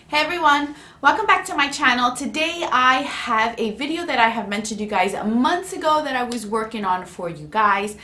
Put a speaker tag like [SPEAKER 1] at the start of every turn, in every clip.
[SPEAKER 1] Hey everyone, welcome back to my channel. Today I have a video that I have mentioned to you guys months ago that I was working on for you guys.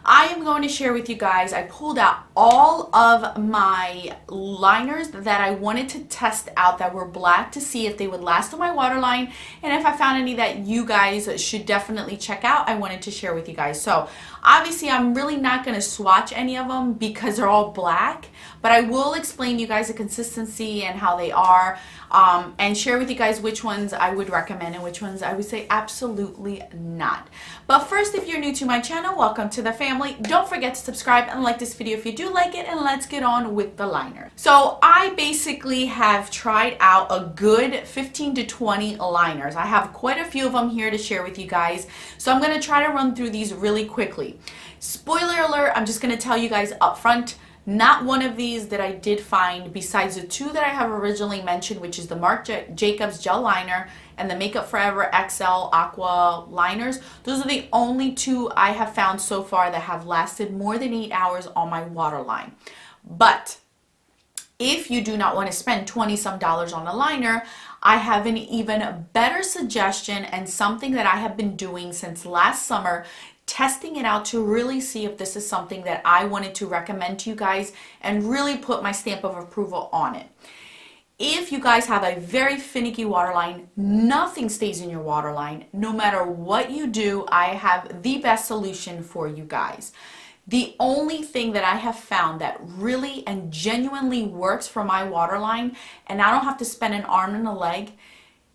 [SPEAKER 1] I am going to share with you guys, I pulled out all of my liners that I wanted to test out that were black to see if they would last on my waterline, and if I found any that you guys should definitely check out, I wanted to share with you guys. So obviously I'm really not going to swatch any of them because they're all black, but I will explain to you guys the consistency and how they are, and share with you guys which ones I would recommend and which ones I would say absolutely not. But first, if you're new to my channel, welcome to the family. Don't forget to subscribe and like this video if you do like it, and let's get on with the liner. So I basically have tried out a good 15 to 20 liners. I have quite a few of them here to share with you guys, so I'm going to try to run through these really quickly. Spoiler alert, I'm just going to tell you guys up front, not one of these that I did find besides the two that I have originally mentioned, which is the Marc Jacobs Gel Liner and the Makeup Forever XL Aqua Liners. Those are the only two I have found so far that have lasted more than 8 hours on my waterline. But if you do not want to spend $20-some on a liner, I have an even better suggestion and something that I have been doing since last summer, testing it out to really see if this is something that I wanted to recommend to you guys and really put my stamp of approval on it. If you guys have a very finicky waterline, nothing stays in your waterline. No matter what you do, I have the best solution for you guys. The only thing that I have found that really and genuinely works for my waterline, and I don't have to spend an arm and a leg,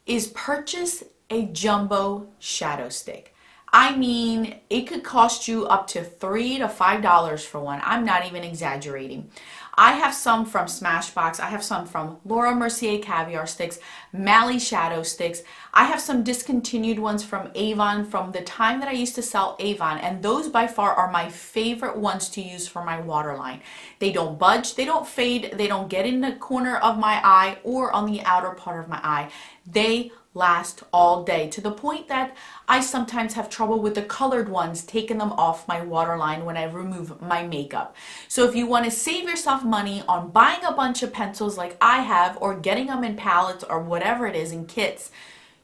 [SPEAKER 1] is purchase a jumbo shadow stick. I mean, it could cost you up to $3 to $5 for one. I'm not even exaggerating. I have some from Smashbox. I have some from Laura Mercier Caviar Sticks, Mally Shadow Sticks. I have some discontinued ones from Avon from the time that I used to sell Avon, and those by far are my favorite ones to use for my waterline. They don't budge, they don't fade, they don't get in the corner of my eye or on the outer part of my eye. They last all day, to the point that I sometimes have trouble with the colored ones, taking them off my waterline when I remove my makeup. So if you want to save yourself money on buying a bunch of pencils like I have, or getting them in palettes or whatever it is in kits,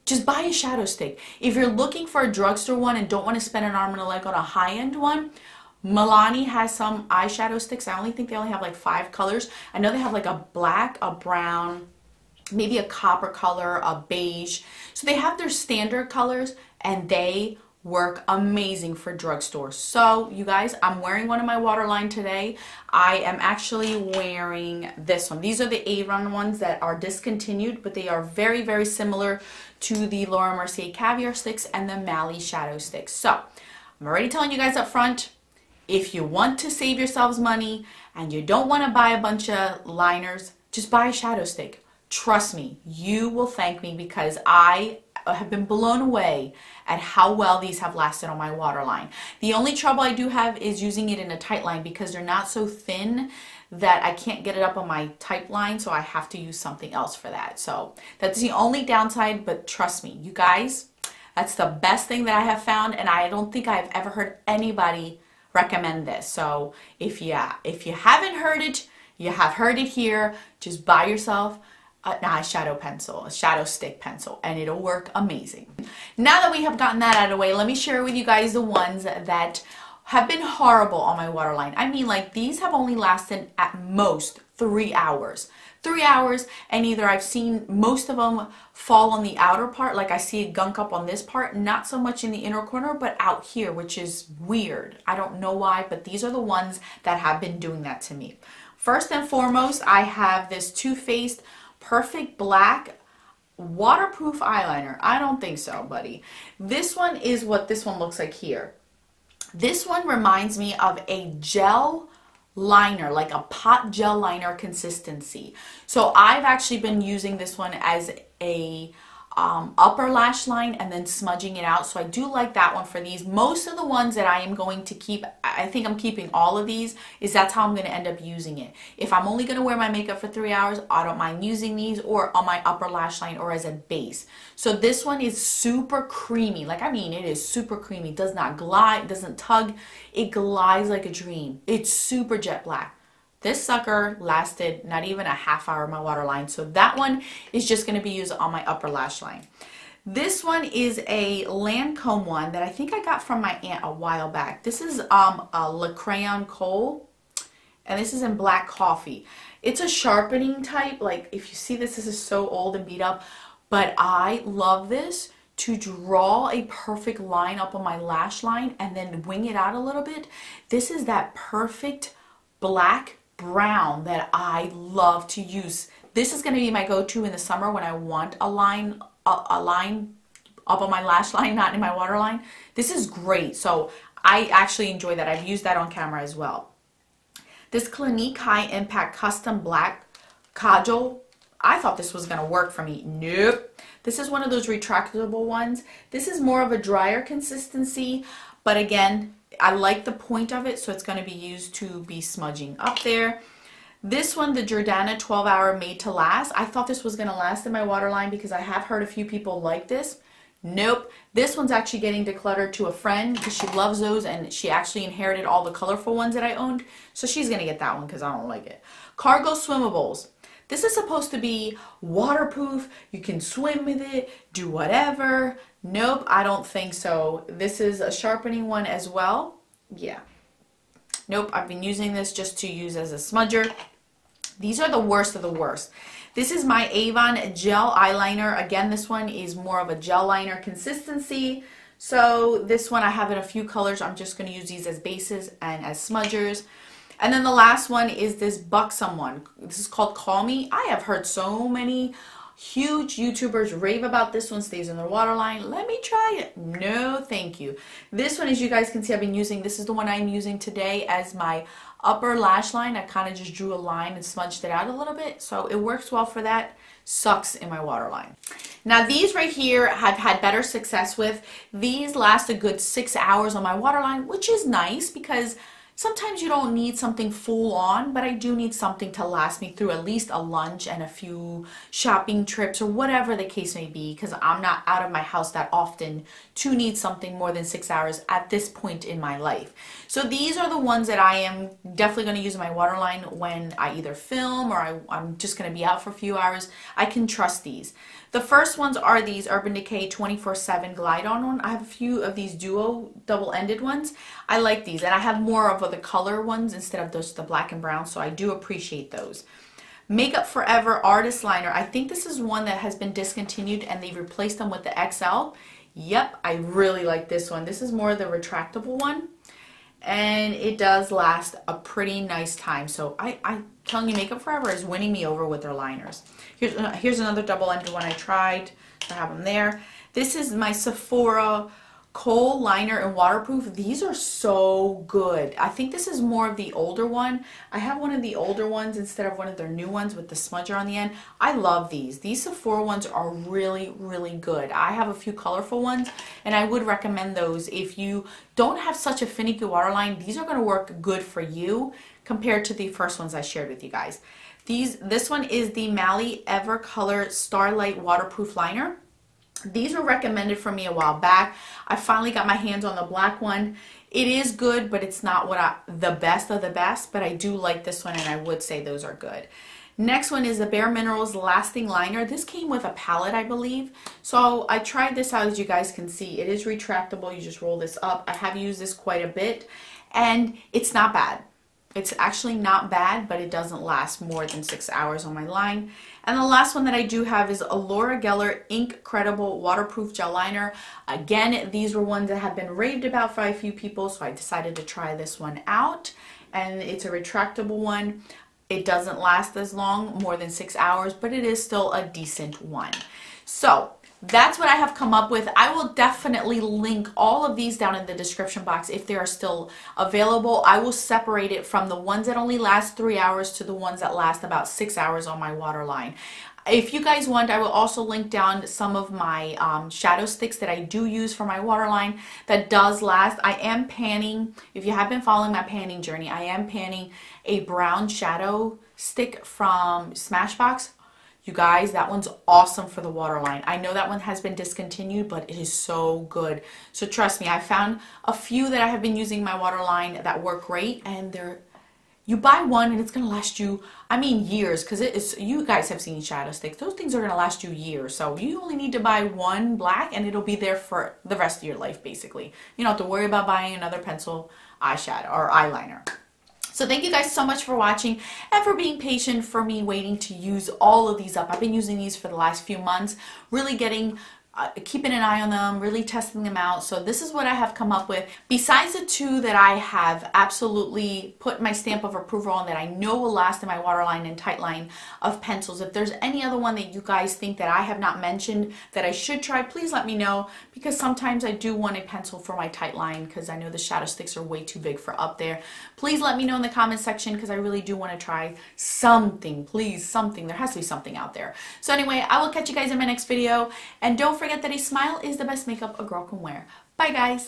[SPEAKER 1] just buy a shadow stick. If you're looking for a drugstore one and don't want to spend an arm and a leg on a high-end one, Milani has some eyeshadow sticks. I only think they only have like 5 colors. I know they have like a black, a brown, maybe a copper color, a beige. So they have their standard colors and they work amazing for drugstores. So you guys, I'm wearing one in my waterline today. I am actually wearing this one. These are the Avon ones that are discontinued, but they are very, very similar to the Laura Mercier Caviar Sticks and the Mally Shadow Sticks. So I'm already telling you guys up front, if you want to save yourselves money and you don't want to buy a bunch of liners, just buy a shadow stick. Trust me, you will thank me, because I have been blown away at how well these have lasted on my waterline. The only trouble I do have is using it in a tight line, because they're not so thin that I can't get it up on my tight line, so I have to use something else for that. So that's the only downside, but trust me, you guys, that's the best thing that I have found, and I don't think I've ever heard anybody recommend this. So if you haven't heard it, you have heard it here. Just buy yourself an eyeshadow pencil, a shadow stick pencil, and it'll work amazing. Now that we have gotten that out of the way, let me share with you guys the ones that have been horrible on my waterline. I mean, like, these have only lasted at most 3 hours. 3 hours, and either I've seen most of them fall on the outer part, like I see a gunk up on this part, not so much in the inner corner, but out here, which is weird. I don't know why, but these are the ones that have been doing that to me. First and foremost, I have this Too Faced Perfect Black waterproof eyeliner. I don't think so, buddy. This one is what this one looks like here. This one reminds me of a gel liner, like a pot gel liner consistency. So I've actually been using this one as a upper lash line and then smudging it out. So I do like that one for these. Most of the ones that I am going to keep, I think I'm keeping all of these, is that's how I'm going to end up using it. If I'm only going to wear my makeup for 3 hours, I don't mind using these, or on my upper lash line or as a base. So this one is super creamy. Like, I mean, it is super creamy. It does not glide, doesn't tug. It glides like a dream. It's super jet black. This sucker lasted not even a half hour my waterline. So that one is just going to be used on my upper lash line. This one is a Lancome one that I think I got from my aunt a while back. This is a Le Crayon Kohl, and this is in black coffee. It's a sharpening type. Like if you see this is so old and beat up, but I love this to draw a perfect line up on my lash line and then wing it out a little bit. This is that perfect black brown that I love to use. This is going to be my go-to in the summer when I want a line up on my lash line, not in my waterline. This is great. So I actually enjoy that. I've used that on camera as well. This Clinique High Impact Custom Black Kajal, I thought this was going to work for me. Nope. This is one of those retractable ones. This is more of a drier consistency, but again, I like the point of it, so it's going to be used to be smudging up there. This one, the Jordana 12 Hour Made to Last. I thought this was going to last in my waterline because I have heard a few people like this. Nope. This one's actually getting decluttered to a friend because she loves those, and she actually inherited all the colorful ones that I owned. So she's going to get that one because I don't like it. Cargo Swimmables. This is supposed to be waterproof. You can swim with it, do whatever. Nope, I don't think so. This is a sharpening one as well. Yeah. Nope, I've been using this just to use as a smudger. These are the worst of the worst. This is my Avon Gel Eyeliner. Again, this one is more of a gel liner consistency. So this one I have in a few colors. I'm just going to use these as bases and as smudgers. And then the last one is this Buxom one. This is called Call Me. I have heard so many huge YouTubers rave about this one. Stays in their waterline. Let me try it. No, thank you. This one, as you guys can see, I've been using. This is the one I'm using today as my upper lash line. I kind of just drew a line and smudged it out a little bit. So it works well for that. Sucks in my waterline. Now these right here I've had better success with. These last a good 6 hours on my waterline, which is nice because sometimes you don't need something full on, but I do need something to last me through at least a lunch and a few shopping trips or whatever the case may be, because I'm not out of my house that often to need something more than 6 hours at this point in my life. So these are the ones that I am definitely going to use in my waterline when I either film or I'm just going to be out for a few hours. I can trust these. The first ones are these Urban Decay 24/7 Glide On one. I have a few of these duo double-ended ones. I like these, and I have more of the color ones instead of just the black and brown, so I do appreciate those. Makeup Forever Artist Liner. I think this is one that has been discontinued and they replaced them with the XL. Yep, I really like this one. This is more the retractable one, and it does last a pretty nice time. So I'm telling you, Makeup Forever is winning me over with their liners. Here's another double-ended one I tried. I have them there. This is my Sephora Kohl Liner and Waterproof. These are so good. I think this is more of the older one. I have one of the older ones instead of one of their new ones with the smudger on the end. I love these. These Sephora ones are really, really good. I have a few colorful ones, and I would recommend those. If you don't have such a finicky waterline, these are going to work good for you compared to the first ones I shared with you guys. This one is the Mally Evercolor Starlight Waterproof Liner. These were recommended for me a while back. I finally got my hands on the black one. It is good, but it's not the best of the best, but I do like this one, and I would say those are good. Next one is the Bare Minerals Lasting Liner. This came with a palette, I believe. So I tried this out, as you guys can see. It is retractable. You just roll this up. I have used this quite a bit, and it's not bad. It's actually not bad, but it doesn't last more than 6 hours on my line. And the last one that I do have is a Laura Geller Incredible Waterproof Gel Liner. Again, these were ones that have been raved about by a few people, so I decided to try this one out. And it's a retractable one. It doesn't last as long, more than 6 hours, but it is still a decent one. So that's what I have come up with. I will definitely link all of these down in the description box if they are still available. I will separate it from the ones that only last 3 hours to the ones that last about 6 hours on my waterline. If you guys want, I will also link down some of my shadow sticks that I do use for my waterline that does last. I am panning, if you have been following my panning journey, I am panning a brown shadow stick from Smashbox. You guys, that one's awesome for the waterline. I know that one has been discontinued, but it is so good. So trust me, I found a few that I have been using my waterline that work great, and you buy one and it's going to last you, I mean, years, because it is, you guys have seen shadow sticks. Those things are going to last you years. So you only need to buy one black and it'll be there for the rest of your life, basically. You don't have to worry about buying another pencil, eyeshadow, or eyeliner. So thank you guys so much for watching and for being patient for me waiting to use all of these up. I've been using these for the last few months, really keeping an eye on them, really testing them out. So this is what I have come up with. Besides the two that I have absolutely put my stamp of approval on that I know will last in my waterline and tightline of pencils, if there's any other one that you guys think that I have not mentioned that I should try, please let me know, because sometimes I do want a pencil for my tightline because I know the shadow sticks are way too big for up there. Please let me know in the comment section because I really do want to try something. Please, something. There has to be something out there. So anyway, I will catch you guys in my next video, and don't forget that a smile is the best makeup a girl can wear. Bye guys!